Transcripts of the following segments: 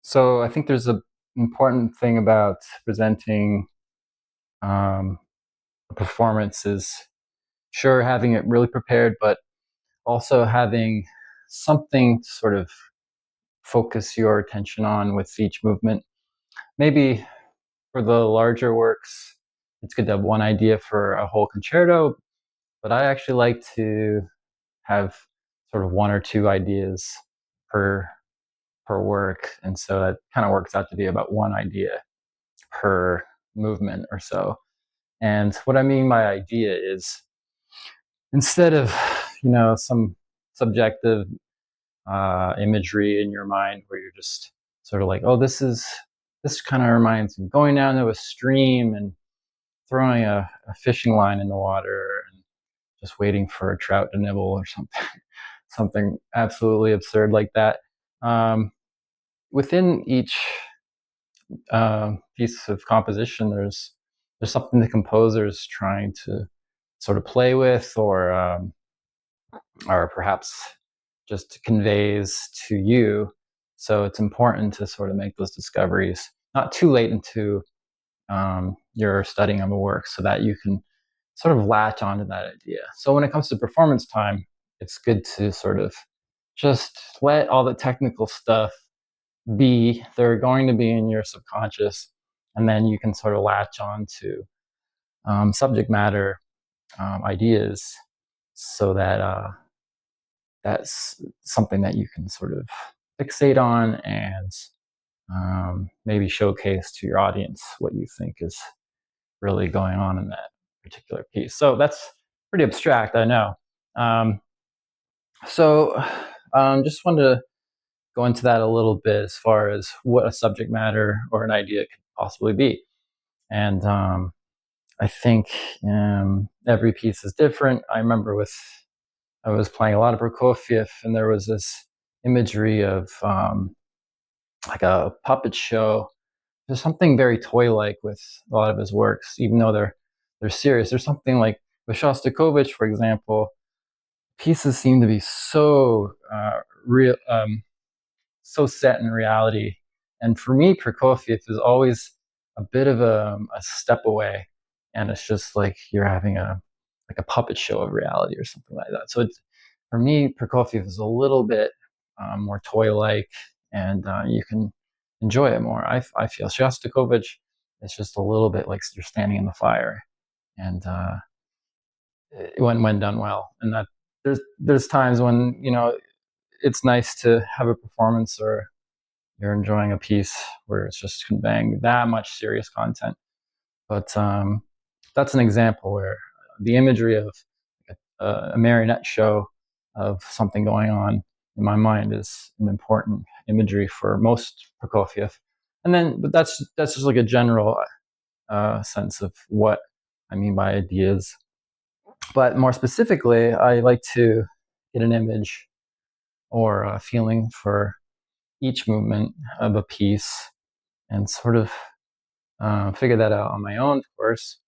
So I think there's an important thing about presenting um, a performance is sure having it really prepared, but also having something to sort of focus your attention on with each movement. Maybe for the larger works, it's good to have one idea for a whole concerto, but I actually like to have sort of one or two ideas per per work, and so that kind of works out to be about one idea per movement or so. And what I mean by idea is instead of, some subjective imagery in your mind where you're just sort of like, oh, this kind of reminds me going down to a stream and throwing a fishing line in the water and just waiting for a trout to nibble or something, something absolutely absurd like that. Um, Within each piece of composition, there's something the composer is trying to sort of play with, or perhaps just conveys to you. So it's important to sort of make those discoveries not too late into your studying of a work, so that you can sort of latch onto that idea. So when it comes to performance time, it's good to sort of just let all the technical stuff be. They're going to be in your subconscious, and then you can sort of latch on to subject matter ideas, so that that's something that you can sort of fixate on and maybe showcase to your audience what you think is really going on in that particular piece. So that's pretty abstract, I know. Um, so just wanted to go into that a little bit as far as what a subject matter or an idea could possibly be. And I think every piece is different. I remember I was playing a lot of Prokofiev, and there was this imagery of like a puppet show. There's something very toy-like with a lot of his works, even though they're serious. There's something like with Shostakovich, for example, pieces seem to be so real, so set in reality. And for me, Prokofiev is always a bit of a step away, and it's just like you're having a puppet show of reality or something like that. So it's, for me, Prokofiev is a little bit more toy-like, and you can enjoy it more. I feel Shostakovich is just a little bit like you're standing in the fire, and when done well. And that there's times when it's nice to have a performance, or you're enjoying a piece where it's just conveying that much serious content. But that's an example where the imagery of a marionette show of something going on in my mind is an important imagery for most Prokofiev. And then, but that's just like a general sense of what I mean by ideas. But more specifically, I like to get an image or a feeling for each movement of a piece and sort of figure that out on my own, of course.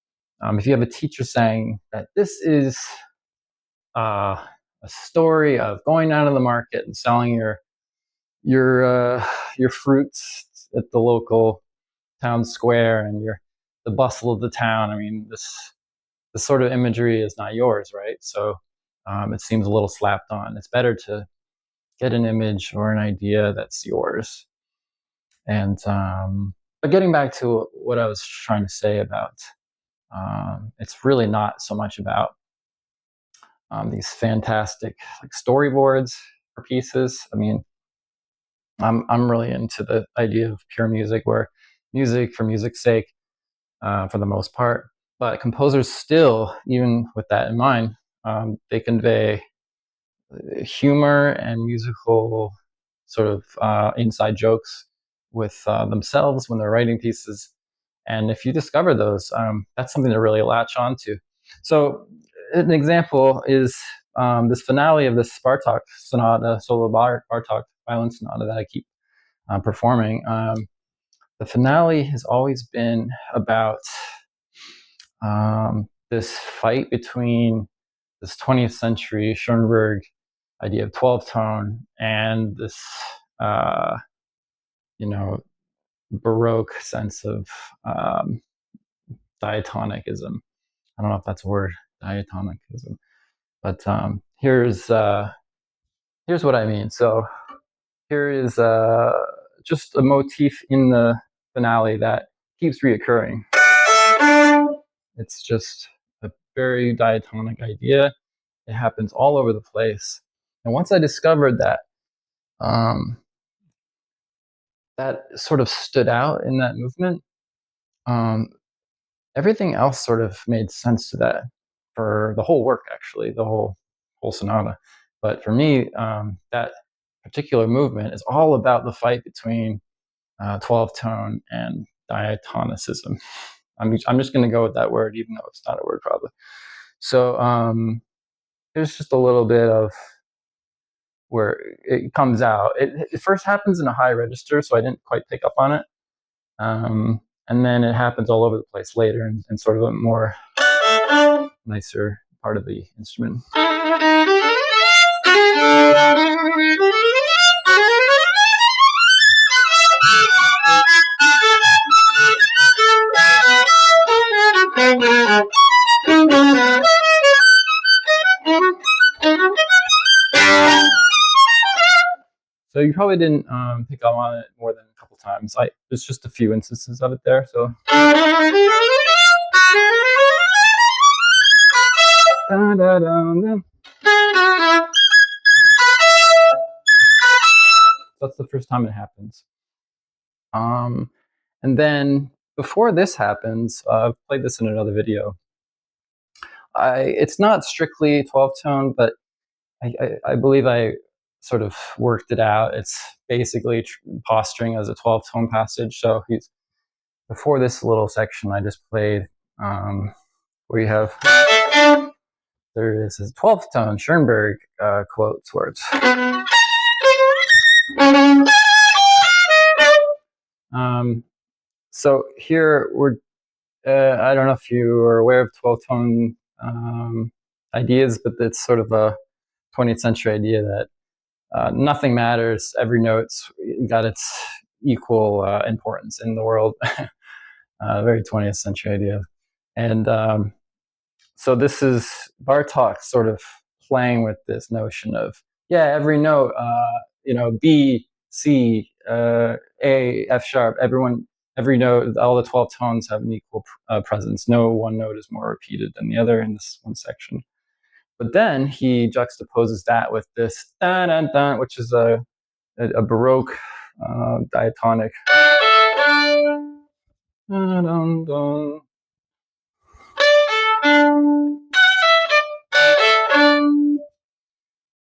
If you have a teacher saying that this is uh, a story of going down to the market and selling your your fruits at the local town square, and the bustle of the town. I mean, this sort of imagery is not yours, right? So it seems a little slapped on. It's better to get an image or an idea that's yours. And but getting back to what I was trying to say about, it's really not so much about these fantastic like storyboards for pieces. I mean, I'm really into the idea of pure music, where music for music's sake, for the most part. But composers still, even with that in mind, they convey humor and musical sort of inside jokes with themselves when they're writing pieces. And if you discover those, that's something to really latch onto. So an example is this finale of this Bartok sonata, solo Bartok violin sonata that I keep performing. The finale has always been about this fight between this 20th century Schoenberg idea of 12 tone and this uh, Baroque sense of diatonicism. I don't know if that's a word, diatonicism, but here's what I mean. So here is just a motif in the finale that keeps reoccurring. It's just a very diatonic idea. It happens all over the place. And once I discovered that, that sort of stood out in that movement, everything else sort of made sense to that for the whole work, actually, the whole sonata. But for me, that particular movement is all about the fight between 12 tone and diatonicism. I'm just going to go with that word, even though it's not a word, probably. So there's just a little bit of where it comes out. It first happens in a high register, so I didn't quite pick up on it. And then it happens all over the place later in sort of a more nicer part of the instrument. So you probably didn't pick up on it more than a couple times. There's just a few instances of it there. So that's the first time it happens. And then before this happens, I've played this in another video. It's not strictly 12 tone, but I believe I sort of worked it out. It's basically posturing as a 12 tone passage. So before this little section I just played, where you have, there is a 12th tone Schoenberg quotes words. So here we're, I don't know if you are aware of 12 tone ideas, but it's sort of a 20th century idea that nothing matters, every note's got its equal importance in the world. Very 20th century idea. And so this is Bartók sort of playing with this notion of, every note, B, C, A, F sharp, every note, all the 12 tones have an equal presence. No one note is more repeated than the other in this one section. But then he juxtaposes that with this dun dun dun, which is a Baroque diatonic. Dun, dun, dun.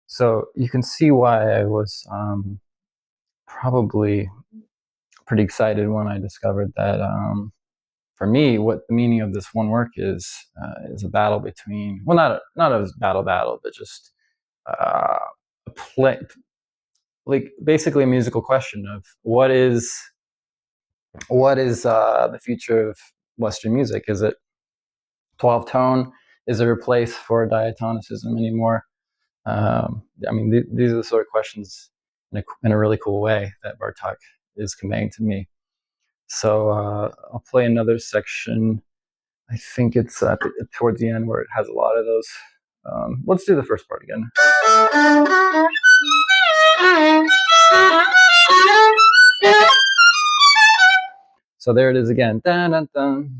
So you can see why I was probably pretty excited when I discovered that, for me, what the meaning of this one work is a battle between, well, not a battle, but just a play, like basically a musical question of what is the future of Western music? Is it 12 tone? Is there a place for diatonicism anymore? I mean, these are the sort of questions in a really cool way that Bartók is conveying to me. So I'll play another section. I think it's towards the end where it has a lot of those. Let's do the first part again. So there it is again. Dun, dun, dun.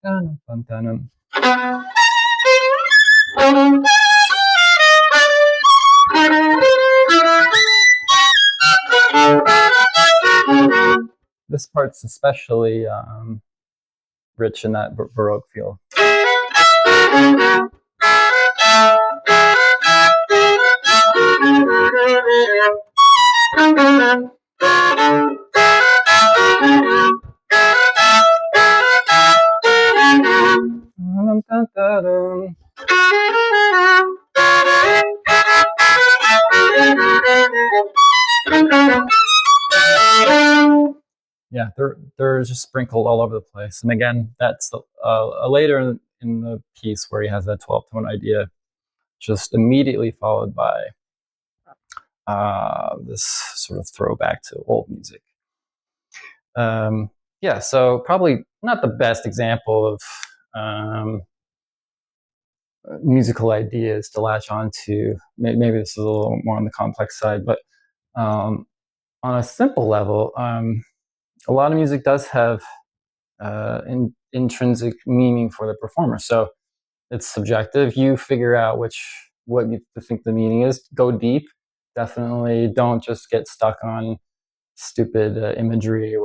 Dun, dun, dun, dun. This part's especially rich in that Baroque feel. Yeah, they're just sprinkled all over the place. And again, that's later in the piece where he has that 12-tone idea, just immediately followed by this sort of throwback to old music. Yeah, so probably not the best example of musical ideas to latch onto. Maybe this is a little more on the complex side, but on a simple level, a lot of music does have intrinsic meaning for the performer. So it's subjective. You figure out what you think the meaning is. Go deep. Definitely don't just get stuck on stupid imagery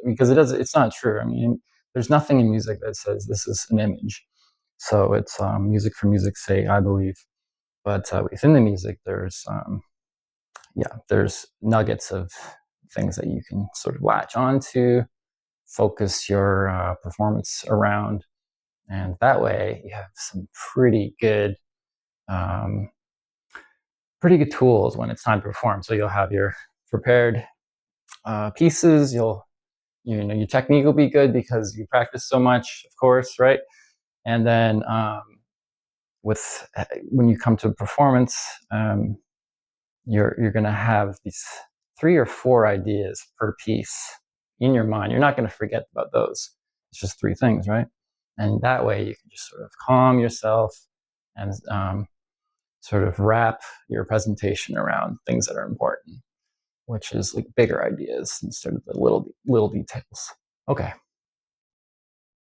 because it's not true. I mean, there's nothing in music that says this is an image. So it's music for music's sake, I believe. But within the music, there's nuggets of things that you can sort of latch onto, focus your performance around, and that way you have some pretty good tools when it's time to perform. So you'll have your prepared pieces. Your technique will be good because you practice so much, of course, right? And then when you come to a performance, you're going to have these 3 or 4 ideas per piece in your mind. You're not going to forget about those. It's just 3 things, right? And that way you can just sort of calm yourself and sort of wrap your presentation around things that are important, which is like bigger ideas instead of the little details. Okay.